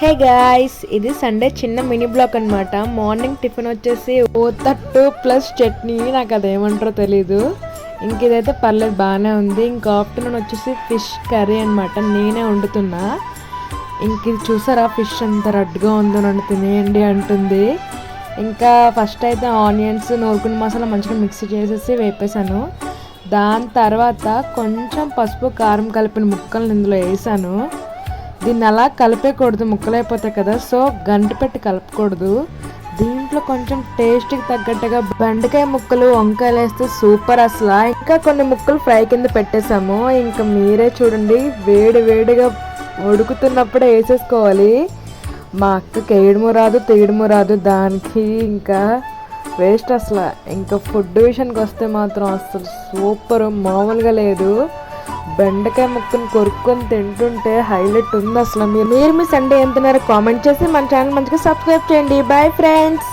Hey guys, ఇది Sunday చిన్న mini blog అనమాట. మార్నింగ్ టిఫిన్ వచ్చేసి ఓతట్టు ప్లస్ చట్నీ, నాకు అదేమంటారో తెలీదు. ఇంక ఇదైతే పర్లేదు, బాగానే ఉంది. ఇంకా ఆఫ్టర్నూన్ వచ్చేసి ఫిష్ కర్రీ అనమాట, నేనే వండుతున్నా. ఇంక ఇది చూసారా, ఫిష్ ఎంత రెడ్గా ఉందో, నన్ను తినేయండి అంటుంది. ఇంకా ఫస్ట్ అయితే ఆనియన్స్ నూరుకున్న మసాలా మంచిగా మిక్సీ చేసేసి వేపేసాను. దాని తర్వాత కొంచెం పసుపు కారం కలిపిన ముక్కల్ని ఇందులో వేసాను. దీన్ని అలా కలిపేయకూడదు, ముక్కలైపోతాయి కదా, సో గంట పెట్టి కలపకూడదు. దీంట్లో కొంచెం టేస్ట్కి తగ్గట్టుగా బెండకాయ ముక్కలు, వంకాయలు వేస్తే సూపర్ అసలు. ఇంకా కొన్ని ముక్కలు ఫ్రై కింద పెట్టేసాము. ఇంకా మీరే చూడండి, వేడి వేడిగా ఉడుకుతున్నప్పుడే వేసేసుకోవాలి. మా అక్కకి వేయడము రాదు, తీయడము రాదు, దానికి ఇంకా వేస్ట్ అసలు. ఇంకా ఫుడ్ విషయానికి వస్తే మాత్రం అసలు సూపర్, మామూలుగా లేదు. బెండకాయ ముక్కను కొరుక్కొని తింటుంటే హైలైట్ ఉంది అసలు. మీరు మీ సండే ఏం తిన్నారో కామెంట్ చేసి మన ఛానల్ మంచిగా సబ్స్క్రైబ్ చేయండి. Bye friends.